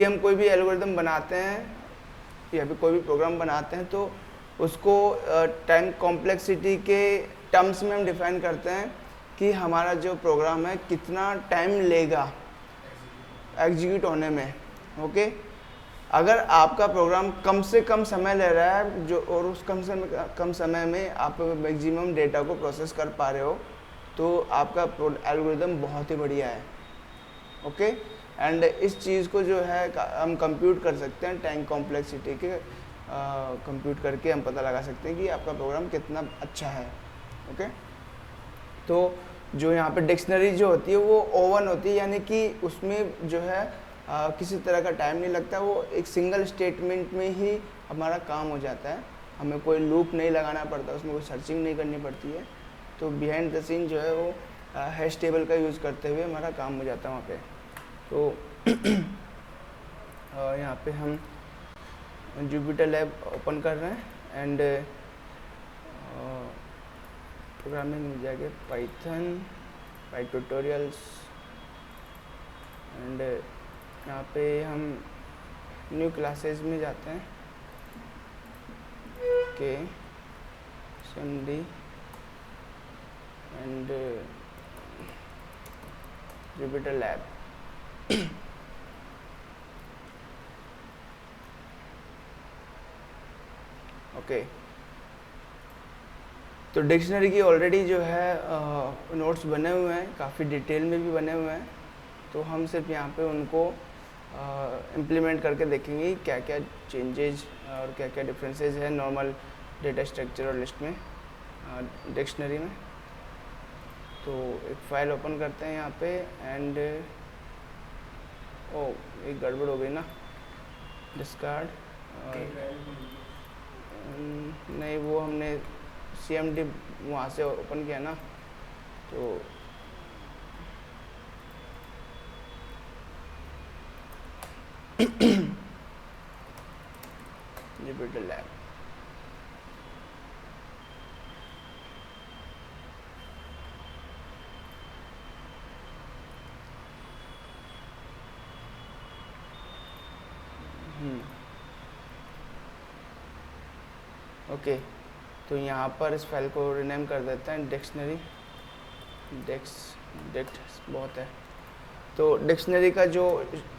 हम कोई भी एल्गोरिदम बनाते हैं या फिर कोई भी प्रोग्राम बनाते हैं तो उसको टाइम कॉम्प्लेक्सिटी के टर्म्स में हम डिफाइन करते हैं कि हमारा जो प्रोग्राम है कितना टाइम लेगा एग्जीक्यूट होने में। ओके, अगर आपका प्रोग्राम कम से कम समय ले रहा है जो और उस कम समय में आप मैक्सिमम डेटा को प्रोसेस कर पा रहे हो तो आपका एल्गोरिदम बहुत ही बढ़िया है। ओके, एंड इस चीज़ को जो है हम कंप्यूट कर सकते हैं टाइम कॉम्प्लेक्सिटी के कंप्यूट करके हम पता लगा सकते हैं कि आपका प्रोग्राम कितना अच्छा है। ओके, तो जो यहाँ पे डिक्शनरी जो होती है वो ओवन होती है, यानी कि उसमें जो है किसी तरह का टाइम नहीं लगता, वो एक सिंगल स्टेटमेंट में ही हमारा काम हो जाता है, हमें कोई लूप नहीं लगाना पड़ता, उसमें कोई सर्चिंग नहीं करनी पड़ती है। तो बिहाइंड द सीन जो है वो हैश टेबल का यूज़ करते हुए हमारा काम हो जाता है वहाँ पे। तो यहाँ पे हम जुपिटर लैब ओपन कर रहे हैं एंड प्रोग्रामिंग मिल जाएगा पाइथन ट्यूटोरियल्स एंड यहाँ पे हम न्यू क्लासेस में जाते हैं के SMD and Jupiter lab. Okay, तो डिक्शनरी की ऑलरेडी जो है नोट्स बने हुए हैं, काफ़ी डिटेल में भी बने हुए हैं, तो हम सिर्फ यहाँ पे उनको इम्प्लीमेंट करके देखेंगे क्या क्या चेंजेज और क्या क्या डिफरेंसेस है नॉर्मल डेटा स्ट्रक्चर और लिस्ट में डिक्शनरी में। तो एक फ़ाइल ओपन करते हैं यहाँ पे एंड ओ एक गड़बड़ हो गई ना, डिस्कार्ड नहीं, वो हमने CMD वहाँ से ओपन किया ना, तो जुपिटर लैब। ओके, तो यहाँ पर इस फाइल को रिनेम कर देते हैं डिक्शनरी डिक्ट बहुत है। तो डिक्शनरी का जो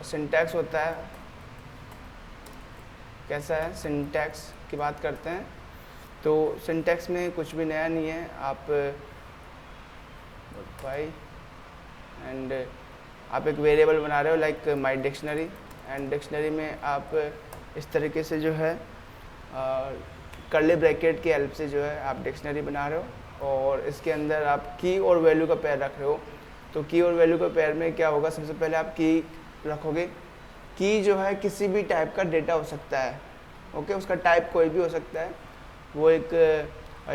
सिंटैक्स होता है कैसा है, सिंटैक्स की बात करते हैं। तो सिंटैक्स में कुछ भी नया नहीं है, आप एंड आप एक वेरिएबल बना रहे हो like my dictionary and dictionary में आप इस तरीके से जो है कर्ली ब्रैकेट की हेल्प से जो है आप डिक्शनरी बना रहे हो और इसके अंदर आप की और वैल्यू का पेयर रख रहे हो। तो की और वैल्यू के पेयर में क्या होगा, सबसे पहले आप की रखोगे। की जो है किसी भी टाइप का डेटा हो सकता है। ओके, उसका टाइप कोई भी हो सकता है, वो एक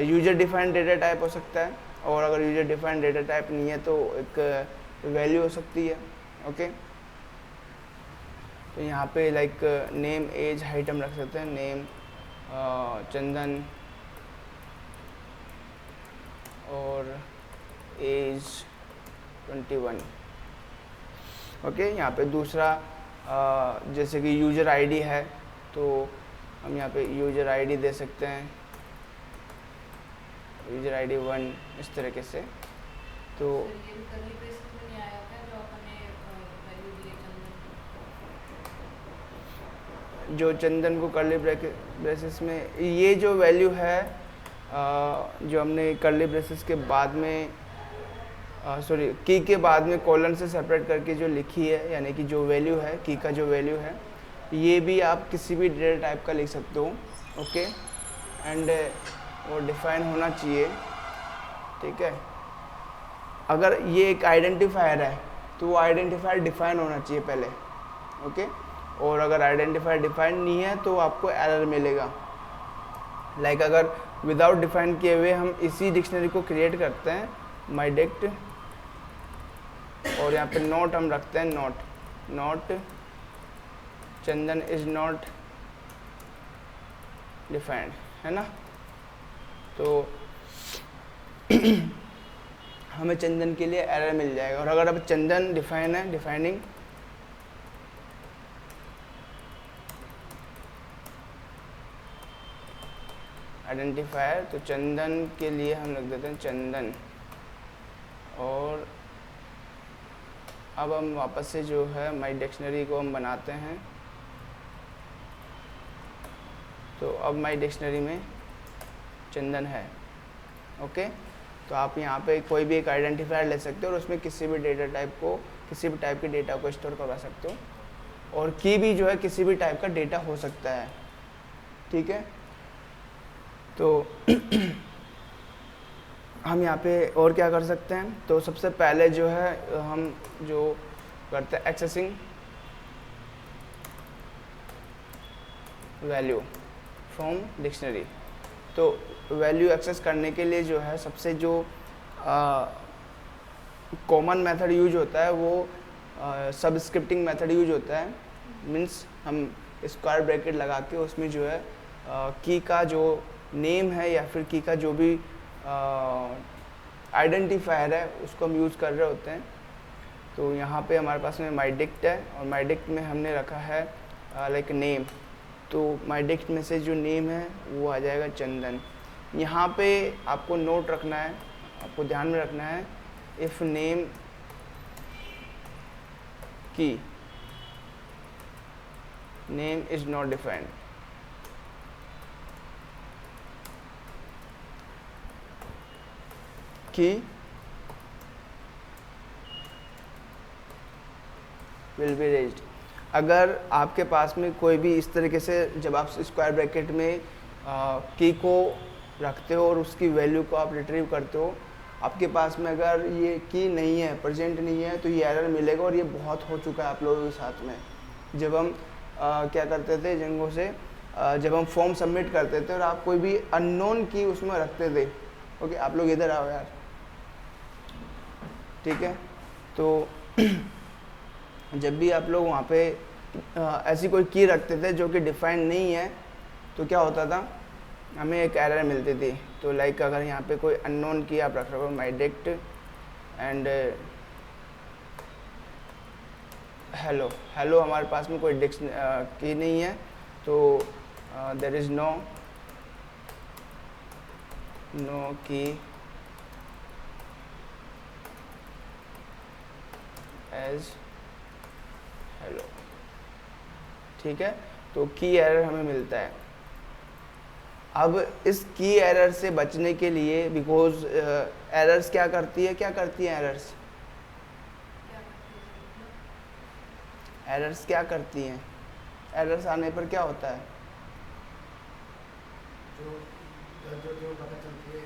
यूजर डिफाइंड डेटा टाइप हो सकता है, और अगर यूजर डिफाइंड डेटा टाइप नहीं है तो एक वैल्यू हो सकती है। ओके, तो यहाँ पे लाइक नेम एज हाइट हम रख सकते हैं, नेम चंदन और एज 21। ओके, यहाँ पे दूसरा जैसे कि यूज़र आईडी है तो हम यहाँ पे यूज़र आईडी दे सकते हैं, यूज़र आईडी 1 इस तरीके से। तो जो चंदन को कर्ली ब्रेसेस में ये जो वैल्यू है जो हमने कर्ली ब्रेसेस के बाद में सॉरी की के बाद में कॉलन से सेपरेट करके जो लिखी है, यानी कि जो वैल्यू है की का जो वैल्यू है, ये भी आप किसी भी डेटा टाइप का लिख सकते हो। ओके, एंड वो डिफाइन होना चाहिए। ठीक है, अगर ये एक आइडेंटिफायर है तो वो आइडेंटिफायर डिफाइन होना चाहिए पहले। ओके, और अगर आइडेंटिफायर डिफाइन नहीं है तो आपको एरर मिलेगा। लाइक अगर विदाउट डिफाइन किए हुए हम इसी डिक्शनरी को क्रिएट करते हैं माई डिक्ट और यहाँ पे नोट हम रखते हैं, note Chandan is not defined, है ना। तो हमें चंदन के लिए एरर मिल जाएगा। और अगर अब चंदन डिफाइन है, डिफाइनिंग आइडेंटिफायर, तो चंदन के लिए हम लिख देते हैं चंदन। और अब हम वापस से जो है माई डिक्शनरी को हम बनाते हैं। तो अब माई डिक्शनरी में चंदन है। ओके, तो आप यहाँ पे कोई भी एक आइडेंटिफायर ले सकते हो और उसमें किसी भी डेटा टाइप को, किसी भी टाइप के डेटा को स्टोर करवा सकते हो। और की भी जो है किसी भी टाइप का डेटा हो सकता है, ठीक है। तो हम यहाँ पे और क्या कर सकते हैं, तो सबसे पहले जो है हम जो करते हैं एक्सेसिंग वैल्यू फ्रॉम डिक्शनरी। तो वैल्यू एक्सेस करने के लिए जो है सबसे जो कॉमन मेथड यूज होता है वो सबस्क्रिप्टिंग मेथड यूज होता है। मीन्स हम स्क्वायर ब्रैकेट लगा के उसमें जो है की का जो नेम है या फिर की का जो भी आइडेंटिफायर है उसको हम यूज़ कर रहे होते हैं। तो यहाँ पे हमारे पास में माइडिक्ट है और माइडिक्ट में हमने रखा है लाइक नेम। तो माइडिक्ट में से जो नेम है वो आ जाएगा चंदन। यहाँ पे आपको नोट रखना है, आपको ध्यान में रखना है, इफ़ नेम की नेम इज नॉट डिफाइंड, की विल बी रेज्ड। अगर आपके पास में कोई भी इस तरीके से जब आप स्क्वायर ब्रैकेट में की को रखते हो और उसकी वैल्यू को आप रिट्रीव करते हो, आपके पास में अगर ये की नहीं है, प्रेजेंट नहीं है, तो ये एरर मिलेगा। और ये बहुत हो चुका है आप लोगों के साथ में। जब हम क्या करते थे जंगों से, जब हम फॉर्म सबमिट करते थे और आप कोई भी अननोन की उसमें रखते थे। ओके, आप लोग इधर आओ यार, ठीक है। तो जब भी आप लोग वहाँ पे ऐसी कोई की रखते थे जो कि डिफाइंड नहीं है, तो क्या होता था, हमें एक एरर मिलती थी। तो लाइक अगर यहाँ पे कोई अननोन की आप रख रहे हो माइडिक्ट एंड हेलो, हेलो हमारे पास में कोई की नहीं है, तो देयर इज़ नो की एज हेलो, ठीक है। तो की एरर हमें मिलता है। अब इस की एरर से बचने के लिए, बिकॉज एरर्स क्या करती है एरर्स, एरर्स क्या करती हैं, एरर्स आने पर क्या होता है, जो पता चलती है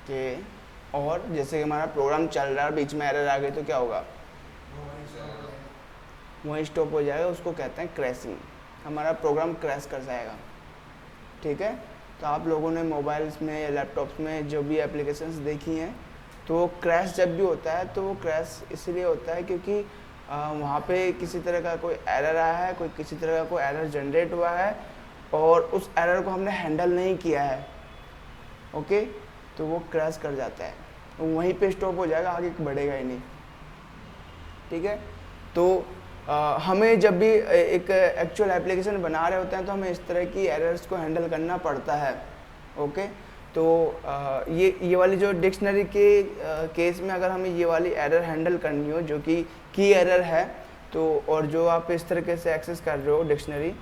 कि और जैसे कि हमारा प्रोग्राम चल रहा है बीच में एरर आ गई तो क्या होगा, वहीं स्टॉप हो जाएगा। उसको कहते हैं क्रैशिंग, हमारा प्रोग्राम क्रैश कर जाएगा, ठीक है। तो आप लोगों ने मोबाइल्स में या लैपटॉप्स में जो भी एप्लीकेशंस देखी हैं, तो क्रैश जब भी होता है तो वो क्रैश इसलिए होता है क्योंकि वहाँ पे किसी तरह का कोई एरर आया है, कोई किसी तरह का कोई एरर जनरेट हुआ है और उस एरर को हमने हैंडल नहीं किया है। ओके, तो वो क्रैश कर जाता है, तो वहीं पे स्टॉप हो जाएगा, आगे बढ़ेगा ही नहीं, ठीक है। तो हमें जब भी एक एक्चुअल एप्लीकेशन बना रहे होते हैं तो हमें इस तरह की एरर्स को हैंडल करना पड़ता है। ओके, तो ये वाली जो डिक्शनरी के केस में अगर हमें ये वाली एरर हैंडल करनी हो जो कि की एरर है, तो और जो आप इस तरीके से एक्सेस कर रहे हो डिक्शनरी,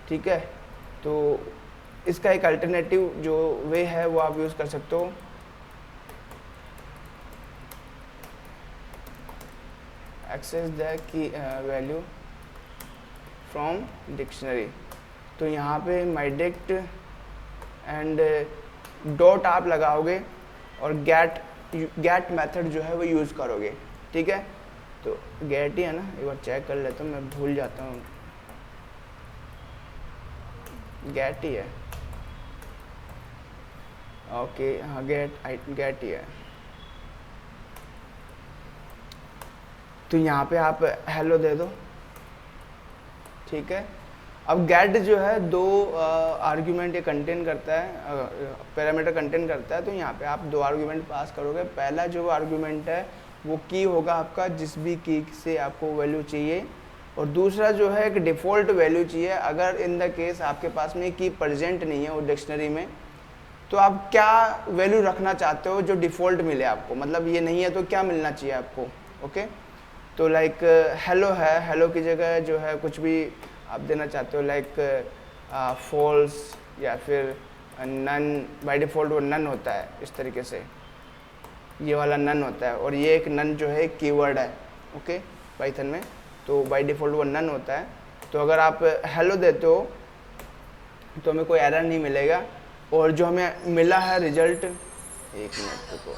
ठीक है, तो इसका एक अल्टरनेटिव जो वे है वो आप यूज़ कर सकते हो, access the key value from dictionary. तो यहाँ पे माइडिक्ट एंड डॉट आप लगाओगे और गेट मेथड जो है वो यूज़ करोगे, ठीक है। तो गेट ही है ना, एक बार चेक कर लेता हूँ, मैं भूल जाता हूँ, गेट ही है। ओके, हाँ गेट ही है। तो यहाँ पे आप हेलो दे दो, ठीक है। अब गेट जो है दो आर्ग्यूमेंट ये कंटेन करता है, पैरामीटर कंटेन करता है। तो यहाँ पे आप दो आर्ग्यूमेंट पास करोगे। पहला जो आर्ग्यूमेंट है वो की होगा आपका, जिस भी की से आपको वैल्यू चाहिए, और दूसरा जो है एक डिफ़ॉल्ट वैल्यू चाहिए। अगर इन द केस आपके पास में की प्रेजेंट नहीं है वो डिक्शनरी में, तो आप क्या वैल्यू रखना चाहते हो जो डिफ़ॉल्ट मिले आपको, मतलब ये नहीं है तो क्या मिलना चाहिए आपको। ओके, तो लाइक हेलो है, हेलो की जगह जो है कुछ भी आप देना चाहते हो, लाइक फॉल्स या फिर नन। बाय डिफ़ॉल्ट वो नन होता है इस तरीके से, ये वाला नन होता है, और ये एक नन जो है कीवर्ड है ओके पाइथन में, तो बाय डिफ़ॉल्ट वो नन होता है। तो अगर आप हेलो देते हो तो हमें कोई एरर नहीं मिलेगा। और जो हमें मिला है रिजल्ट, एक मिनट रुको,